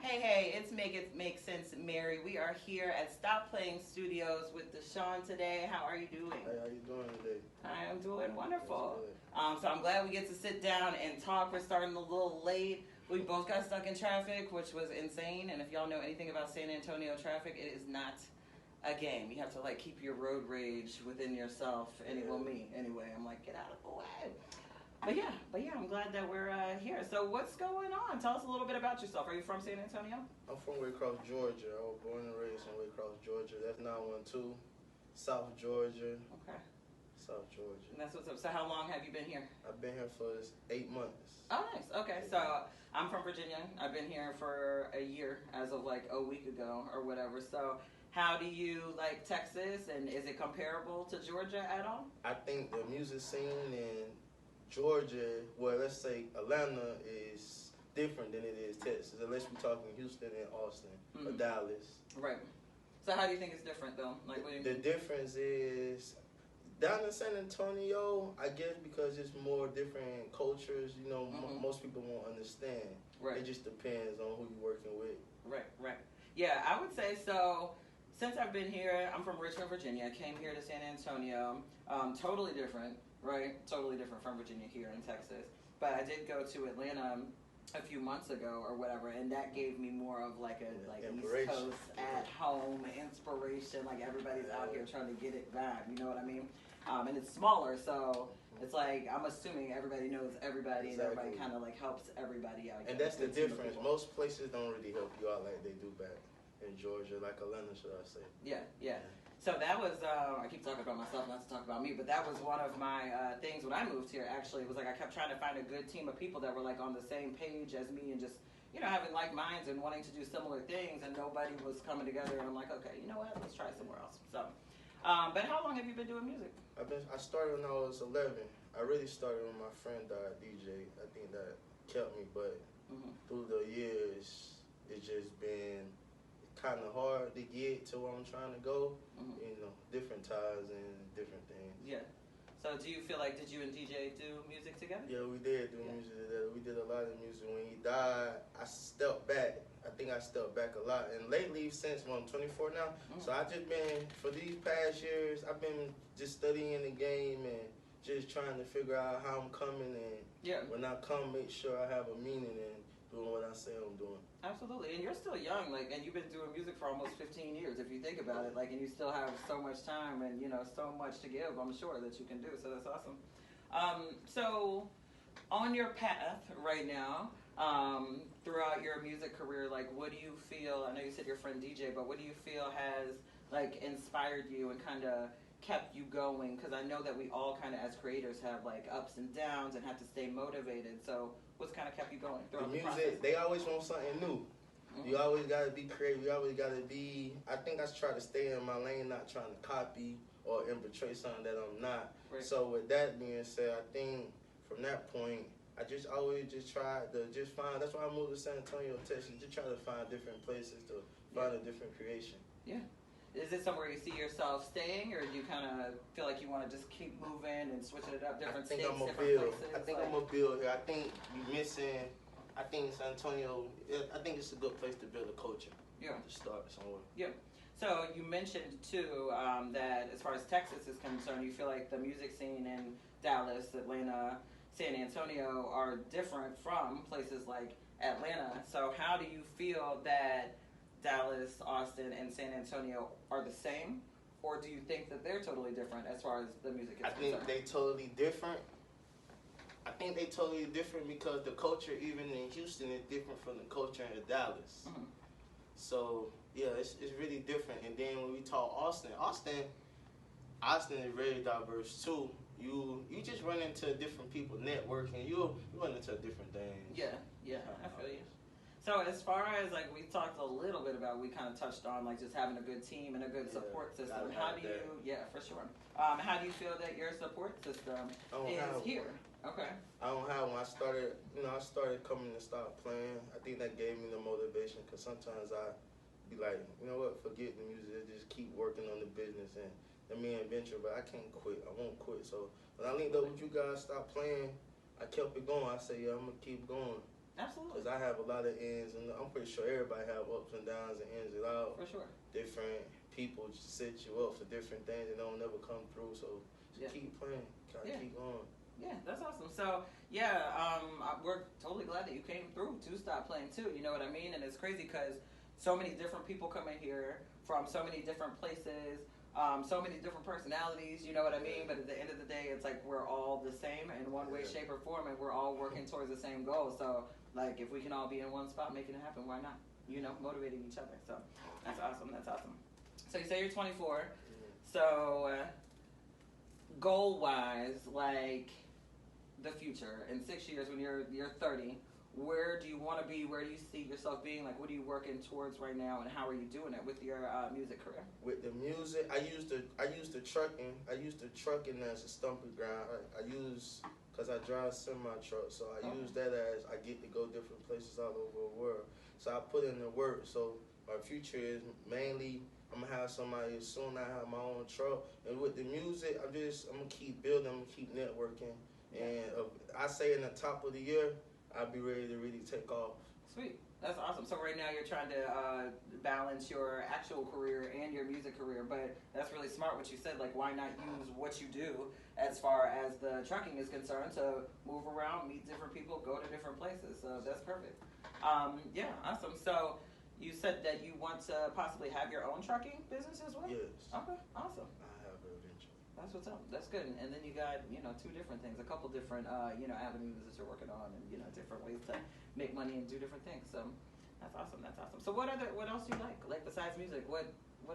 Hey, it's Make It Make Sense, Mary. We are here at Stop Playing Studios with Dayshawn today. How are you doing? Hey, how you doing today? I am doing wonderful. That's So I'm glad we get to sit down and talk. We're starting a little late. We both got stuck in traffic, which was insane. And if y'all know anything about San Antonio traffic, it is not a game. You have to like keep your road rage within yourself. Well, me anyway. I'm like, get out of the way. But yeah, I'm glad that we're here. So what's going on? Tell us a little bit about yourself. Are you from San Antonio? I'm from Waycross, Georgia. I was born and raised in Waycross, Georgia. That's 912, South Georgia. Okay. South Georgia. And that's what's up. So how long have you been here? I've been here for 8 months. Oh, nice. Okay, so I'm from Virginia. I've been here for a year as of like a week ago or whatever. So how do you like Texas, and is it comparable to Georgia at all? I think the music scene in Georgia, well, let's say Atlanta, is different than it is Texas, unless we're talking Houston and Austin or Dallas. Right. So how do you think it's different though? Like, what do you The difference is down in San Antonio, I guess because it's more different cultures, you know, most people won't understand. Right. It just depends on who you're working with. Right. Yeah, I would say so. Since I've been here, I'm from Richmond, Virginia. I came here to San Antonio. Totally different, right? Totally different from Virginia here in Texas. But I did go to Atlanta a few months ago or whatever, and that gave me more of like a East Coast at home inspiration. Like everybody's out here trying to get it back. You know what I mean? And it's smaller, so it's like I'm assuming everybody knows everybody, and everybody kind of like helps everybody out. And that's the difference. Most places don't really help you out like they do back in Georgia, like Atlanta, should I say? Yeah. So that was, I keep talking about myself, not to talk about me, but that was one of my things when I moved here, actually. It was like I kept trying to find a good team of people that were like on the same page as me and just, you know, having like minds and wanting to do similar things, and nobody was coming together, and I'm like, okay, you know what, let's try somewhere else. So, but how long have you been doing music? I started when I was 11. I really started when my friend died, DJ. I think that kept me, but through the years, it's just been kind of hard to get to where I'm trying to go. You know, different ties and different things. Yeah. So do you feel like, did you and DJ do music together? Yeah, we did do music together. We did a lot of music. When he died, I stepped back. I think I stepped back a lot. And lately, since I'm 24 now, so I just been, for these past years, I've been just studying the game and just trying to figure out how I'm coming, and when I come, make sure I have a meaning in doing what I say I'm doing. Absolutely, and you're still young, like, and you've been doing music for almost 15 years, if you think about it, like, and you still have so much time and, you know, so much to give, I'm sure, that you can do, so that's awesome. So, on your path right now, throughout your music career, like, what do you feel, I know you said your friend DJ, but what do you feel has, like, inspired you and kind of kept you going? Because I know that we all kind of, as creators, have, like, ups and downs and have to stay motivated, so what's kind of kept you going throughout the process? They always want something new. You always got to be creative. You always got to be, I think I try to stay in my lane, not trying to copy or infiltrate something that I'm not. Right. So with that being said, I think from that point, I just always just try to just find, that's why I moved to San Antonio, Texas, to try to find different places to find a different creation. Yeah. Is it somewhere you see yourself staying, or do you kind of feel like you want to just keep moving and switching it up, different states, different places? I think I'm going to build here. I think you're missing, I think San Antonio, I think it's a good place to build a culture. Yeah. To start somewhere. Yeah. So you mentioned, too, that as far as Texas is concerned, you feel like the music scene in Dallas, Atlanta, San Antonio are different from places like Atlanta. So how do you feel that Dallas, Austin, and San Antonio are the same, or do you think that they're totally different as far as the music is concerned? I think they totally different. I think they totally different because the culture, even in Houston, is different from the culture in Dallas. So yeah, it's really different. And then when we talk Austin is very diverse too. You just run into different people networking. You run into different things. Yeah, I feel you. So as far as, like, we talked a little bit about, we kind of touched on, like, just having a good team and a good support system. How do you, for sure. How do you feel that your support system is here? Okay. I don't have one. I started coming to stop playing. I think that gave me the motivation, because sometimes I be like, you know what, forget the music, just keep working on the business and the main venture, but I can't quit. I won't quit. So when I linked up with you guys, stopped playing, I kept it going. I said, yeah, I'm going to keep going. Absolutely. Because I have a lot of ins, and I'm pretty sure everybody have ups and downs and ins and outs. For sure. Different people set you up for different things and don't never come through. So just keep playing, keep going. Yeah, that's awesome. So we're totally glad that you came through to Stop Playing too. You know what I mean? And it's crazy because so many different people come in here from so many different places. So many different personalities, you know what I mean? But at the end of the day, it's like we're all the same in one way, shape, or form, and we're all working towards the same goal. So, like, if we can all be in one spot making it happen, why not? You know, motivating each other. So, that's awesome. That's awesome. So, you say you're 24. So, goal-wise, like, the future, in 6 years when you're 30, where do you want to be? Where do you see yourself being? Like, what are you working towards right now, and how are you doing it with your music career? With the music, I used the trucking. I used the trucking as a stumping ground. Because I drive semi truck, so I use that as I get to go different places all over the world. So I put in the work. So my future is mainly I'm gonna have somebody soon. I have my own truck, and with the music, I'm gonna keep building, I'm gonna keep networking, and I say in the top of the year, I'll be ready to really take off. Sweet. That's awesome. So right now you're trying to balance your actual career and your music career, but that's really smart what you said. Like, why not use what you do as far as the trucking is concerned to move around, meet different people, go to different places. So that's perfect. Yeah, awesome. So you said that you want to possibly have your own trucking business as well? Yes. Okay, awesome. I have it eventually. That's what's up. That's good. And then you got, two different things, a couple different, avenues that you're working on, and, different ways to make money and do different things. So that's awesome. That's awesome. So what else do you like? Like, besides music, what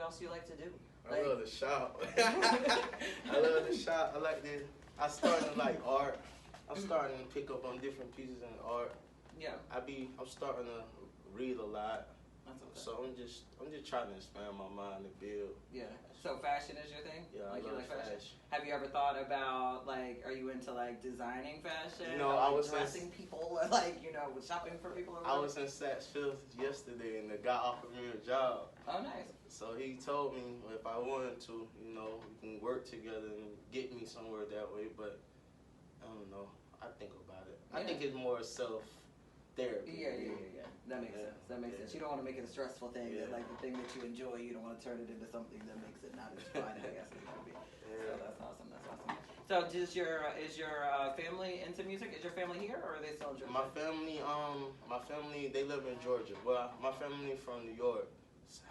else do you like to do? I love to shop. I love to shop. I started to like art. I'm starting to pick up on different pieces in art. Yeah. I'm starting to read a lot. That's okay. So I'm just trying to expand my mind and build. Yeah. So fashion is your thing? Yeah, like, I love you like fashion. Have you ever thought about, like, are you into, like, designing fashion? I was dressing people, like, shopping for people? I was in Saks Fifth yesterday, and the guy offered me a job. Oh, nice. So he told me if I wanted to, we can work together and get me somewhere that way. But I don't know. I think about it. I think it's more self-therapy. Yeah. That makes sense. That makes sense. You don't want to make it a stressful thing. Yeah. Like the thing that you enjoy, you don't want to turn it into something that makes it not as fun, I guess it could be. Yeah. So that's awesome. That's awesome. So is your family into music? Is your family here, or are they still in Georgia? My family, they live in Georgia. Well, my family from New York.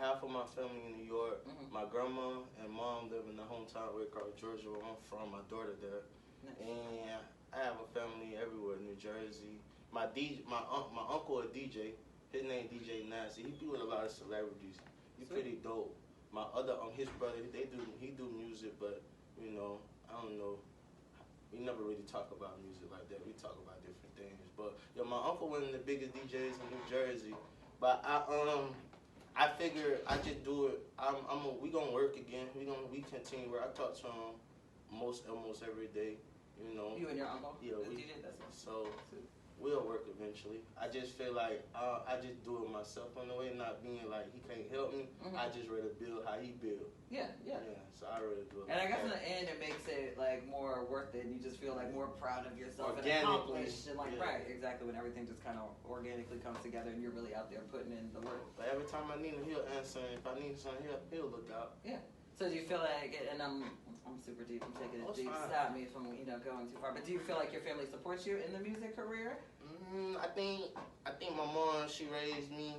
Half of my family in New York. Mm-hmm. My grandma and mom live in the hometown where Georgia, where I'm from. My daughter there. Nice. And I have a family everywhere. New Jersey. My uncle a DJ. His name DJ Nasty. He be with a lot of celebrities. He's pretty dope. My other his brother, he do music, but I don't know. We never really talk about music like that. We talk about different things. But my uncle one of the biggest DJs in New Jersey. But I figure I just do it. We gonna work again. We continue work. I talk to him almost every day. You and your uncle? Yeah, we did that. So we'll work eventually. I just feel like I just do it myself in a way, not being like he can't help me. Mm-hmm. I just rather build how he build. Yeah. So I rather do it. And I guess in the end, it makes it like more worth it. And you just feel like more proud of yourself and accomplished. And right, exactly. When everything just kind of organically comes together and you're really out there putting in the work. But every time I need him, he'll answer. If I need something, he'll look out. Yeah. So do you feel like, and I'm super deep, I'm taking it deep, stop me if I'm going too far, but do you feel like your family supports you in the music career? I think my mom, she raised me.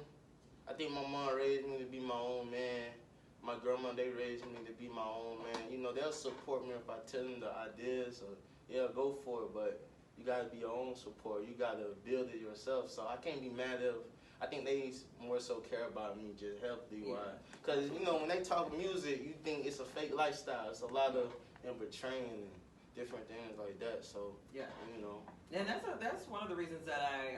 I think my mom raised me to be my own man. My grandma, they raised me to be my own man. They'll support me if I tell them the ideas, or go for it, but you gotta be your own support. You gotta build it yourself, so I can't be mad if, I think they more so care about me just healthy-wise. Because, when they talk music, you think it's a fake lifestyle. It's a lot of betraying and different things like that. So, And that's one of the reasons that I,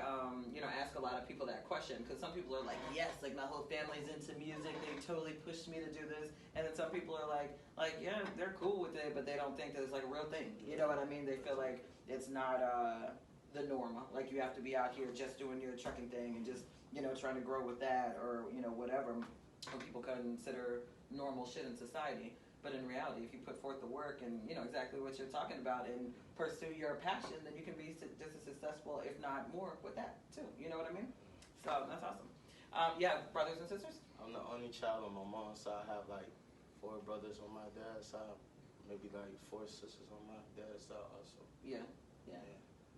ask a lot of people that question. Because some people are like, yes, like my whole family's into music. They totally pushed me to do this. And then some people are like, yeah, they're cool with it, but they don't think that it's like a real thing. You know what I mean? They feel like it's not the norm. Like you have to be out here just doing your trucking thing and just, trying to grow with that or, whatever people consider normal shit in society. But in reality, if you put forth the work and, you know, exactly what you're talking about and pursue your passion, then you can be just as successful, if not more, with that too. You know what I mean? So that's awesome. Yeah, brothers and sisters? I'm the only child on my mom's side. I have like 4 brothers on my dad's side, maybe like 4 sisters on my dad's side also. Yeah.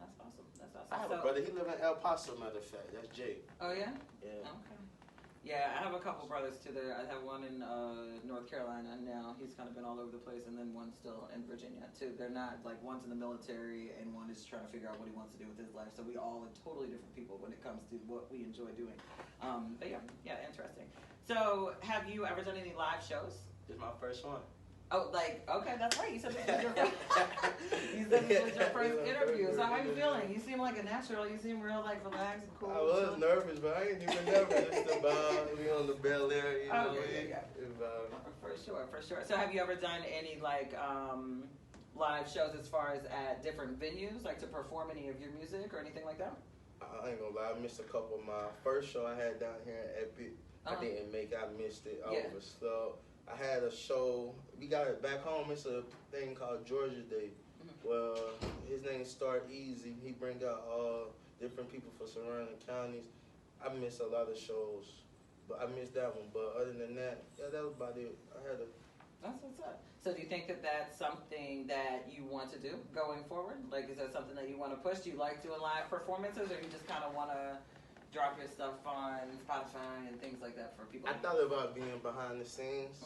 That's awesome. That's awesome. I have a brother. He live in El Paso, matter of fact. That's Jay. Oh yeah. Yeah. Okay. Yeah, I have a couple brothers too. There, I have one in North Carolina now. He's kind of been all over the place, and then one still in Virginia too. They're not like one's in the military, and one is trying to figure out what he wants to do with his life. So we all are totally different people when it comes to what we enjoy doing. But yeah, interesting. So, have you ever done any live shows? This is my first one. Oh, like, okay, that's right. You said this was your first, interview. So how are you feeling? You seem like a natural. You seem real, like, relaxed and cool. I was nervous, but I ain't even nervous. Just about be on the Bel Air, you know. Yeah. For sure. So have you ever done any, like, live shows as far as at different venues, like to perform any of your music or anything like that? I ain't gonna lie, I missed a couple of my first show I had down here at Epic. I didn't make it. I missed it. I overslept. I had a show. We got it back home. It's a thing called Georgia Day. Well, his name Start Easy. He bring out all different people from surrounding counties. I missed a lot of shows, but I missed that one. But other than that, yeah, that was about it. That's what's up. So do you think that that's something that you want to do going forward? Like, is that something that you want to push? Do you like doing live performances, or you just kind of want to drop your stuff on Spotify and things like that for people? I thought about being behind the scenes.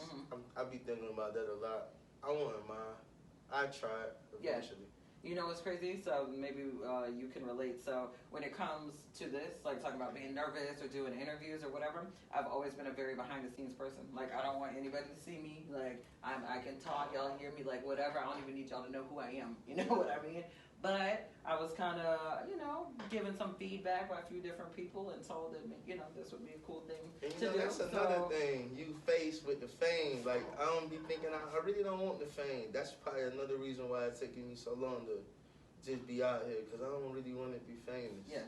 I be thinking about that a lot. I wouldn't mind. I try it eventually. Yeah. You know what's crazy? So maybe you can relate. So when it comes to this, like talking about being nervous or doing interviews or whatever, I've always been a very behind the scenes person. Like, I don't want anybody to see me. Like, I can talk, y'all hear me, like whatever. I don't even need y'all to know who I am. You know what I mean? But I was kind of, given some feedback by a few different people and told them, this would be a cool thing to do. That's another thing you face with the fame. Like, I don't be thinking, I really don't want the fame. That's probably another reason why it's taking me so long to just be out here, because I don't really want to be famous. Yeah.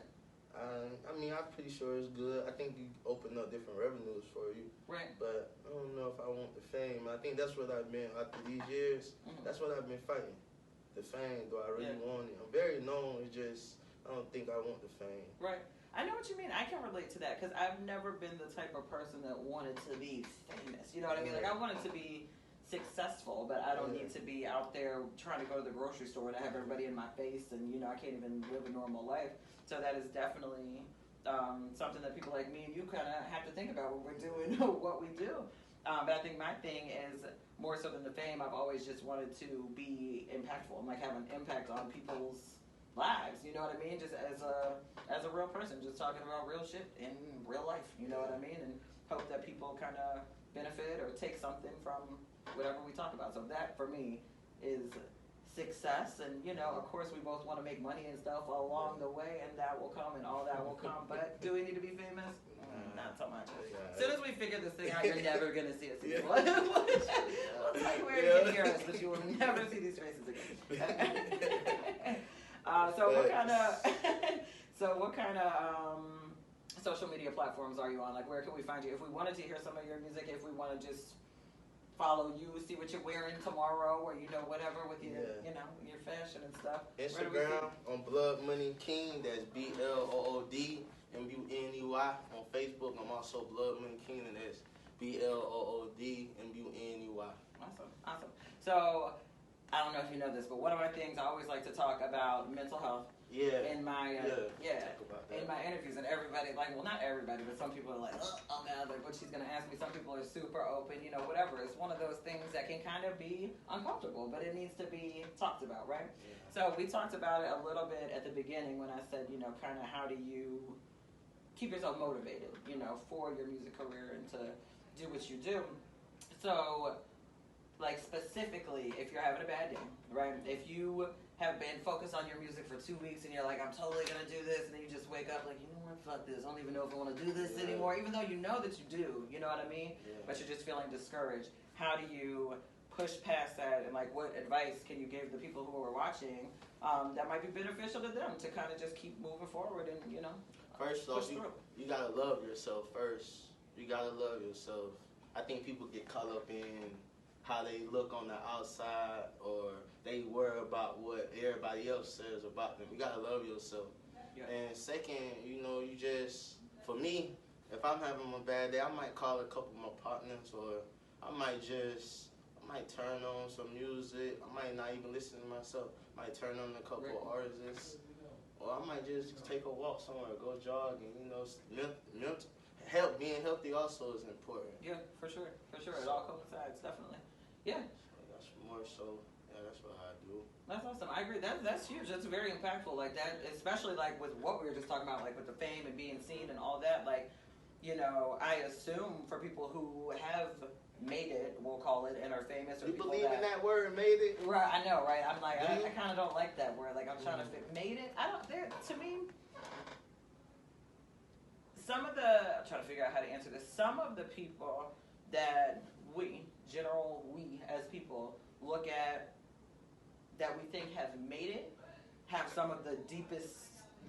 I'm pretty sure it's good. I think you open up different revenues for you. Right. But I don't know if I want the fame. I think that's what I've been, after these years, that's what I've been fighting. The fame, do I really want it? I'm very known, it's just, I don't think I want the fame. Right. I know what you mean. I can relate to that, because I've never been the type of person that wanted to be famous. You know what I mean? Like, I wanted to be successful, but I don't need to be out there trying to go to the grocery store and have everybody in my face, and, I can't even live a normal life. So that is definitely something that people like me and you kind of have to think about when we're doing what we do. But I think my thing is, more so than the fame, I've always just wanted to be impactful and like have an impact on people's lives. You know what I mean? Just as a real person, just talking about real shit in real life. You know what I mean? And hope that people kind of benefit or take something from whatever we talk about. So that for me is success. And of course, we both want to make money and stuff along the way, and that will come and all that will come. But do we need to be famous? Not so much. As soon as we figure this thing out, you're never going to see us again. We'll tell you where you can hear us, but you will never see these faces again. So what kind of social media platforms are you on? Like, where can we find you? If we wanted to hear some of your music, if we want to just follow you, see what you're wearing tomorrow, or whatever with your your fashion and stuff. Instagram on Blood Money King. That's BLOOD MUNEY. On Facebook, I'm also Blood Money King, and that's BLOOD MUNEY. Awesome. So I don't know if you know this, but one of my things I always like to talk about mental health. In my in my interviews, and everybody, like, well, not everybody, but some people are like, oh God, like, what she's gonna ask me. Some people are super open, whatever. It's one of those things that can kind of be uncomfortable, but it needs to be talked about, right? So we talked about it a little bit at the beginning when I said, kind of how do you keep yourself motivated, for your music career and to do what you do. So, like, specifically, if you're having a bad day, right? If you have been focused on your music for 2 weeks and you're like, I'm totally going to do this, and then you just wake up like, you know what, fuck this. I don't even know if I want to do this anymore, even though you know that you do, you know what I mean? But you're just feeling discouraged. How do you push past that, and, like, what advice can you give the people who are watching that might be beneficial to them to kind of just keep moving forward and, First off, you got to love yourself first. You got to love yourself. I think people get caught up in how they look on the outside, or they worry about what everybody else says about them. You gotta love yourself. Yeah. And second, you know, you just, for me, if I'm having a bad day, I might call a couple of my partners, or I might turn on some music. I might not even listen to myself. I might turn on a couple of artists, or I might just take a walk somewhere, go jogging. You know, being healthy also is important. Yeah, for sure. It all coincides, definitely. Yeah. That's more so. Yeah, that's what I do. That's awesome. I agree. That's huge. That's very impactful. Like that, especially like with what we were just talking about, like with the fame and being seen and all that. Like, you know, I assume for people who have made it, we'll call it, and are famous, or you people believe in that word, made it? Right, I know, right? I'm like, I kind of don't like that word. Like, I'm trying to fit, made it. I don't. To me, I'm trying to figure out how to answer this. Some of the people that we as people look at that we think have made it have some of the deepest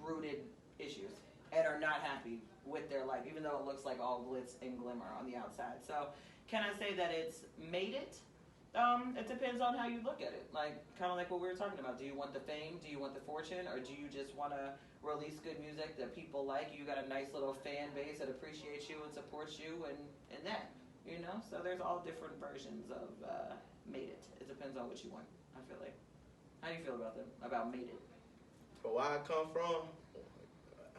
rooted issues and are not happy with their life, even though it looks like all glitz and glimmer on the outside. So can I say that it's made it? It depends on how you look at it. Like, kind of like what we were talking about. Do you want the fame? Do you want the fortune? Or do you just want to release good music that people like? You got a nice little fan base that appreciates you and supports you and that, you know? So there's all different versions of made it. It depends on what you want, I feel like. How do you feel about them? About made it? From where I come from,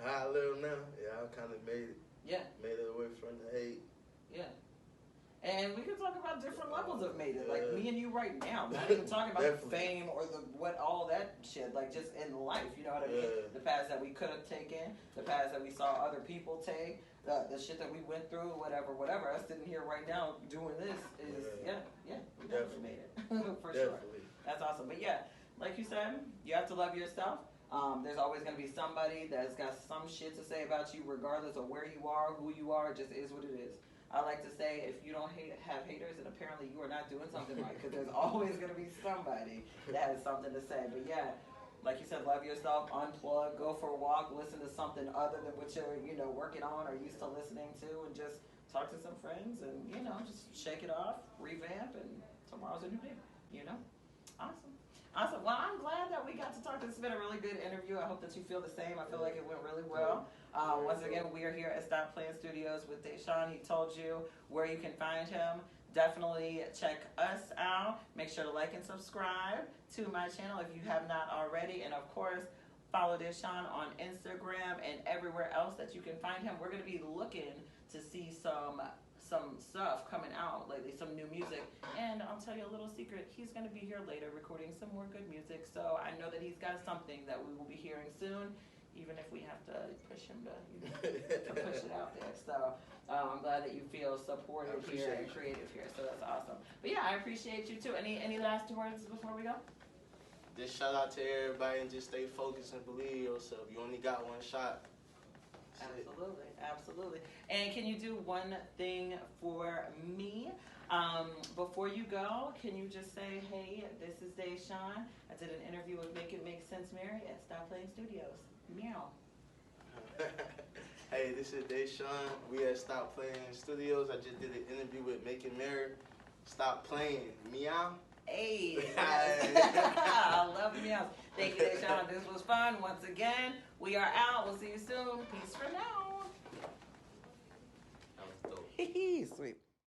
how I live now, yeah, I kind of made it. Yeah. Made it away from the hate. Yeah. And we can talk about different levels of made it. Like me and you right now. Not even talking about the fame or all that shit. Like just in life, you know what I mean? The paths that we could have taken, the paths that we saw other people take, the shit that we went through, whatever. Us sitting here right now doing this is, we definitely made it. For sure. That's awesome. But yeah, like you said, you have to love yourself. There's always going to be somebody that's got some shit to say about you, regardless of where you are, who you are. It just is what it is. I like to say, if you don't have haters, then apparently you are not doing something right, because there's always going to be somebody that has something to say. But yeah, like you said, love yourself, unplug, go for a walk, listen to something other than what you're, working on or used to listening to, and just talk to some friends and, just shake it off, revamp, and tomorrow's a new day, Awesome. Well, I'm glad that we got to talk. This has been a really good interview. I hope that you feel the same. I feel like it went really well. Once again, we are here at Stop Playing Studios with Dayshawn. He told you where you can find him. Definitely check us out. Make sure to like and subscribe to my channel if you have not already. And of course, follow Dayshawn on Instagram and everywhere else that you can find him. We're going to be looking to see some stuff coming out lately, some new music, and I'll tell you a little secret, he's going to be here later recording some more good music, so I know that he's got something that we will be hearing soon, even if we have to push him to push it out there. So I'm glad that you feel supported here and creative here, so that's awesome. But yeah, I appreciate you too. Any last words before we go? Just shout out to everybody and just stay focused and believe yourself. You only got one shot. Absolutely. And can you do one thing for me? Before you go, can you just say, hey, this is Dayshawn. I did an interview with Make It Make Sense Mary at Stop Playing Studios. Meow. Hey, this is Dayshawn. We at Stop Playing Studios. I just did an interview with Make It Mary. Stop playing. Meow. Hey, I love meows. Thank you, Dayshawn. This was fun. Once again, we are out. We'll see you soon. Peace for now. That was dope. Sweet.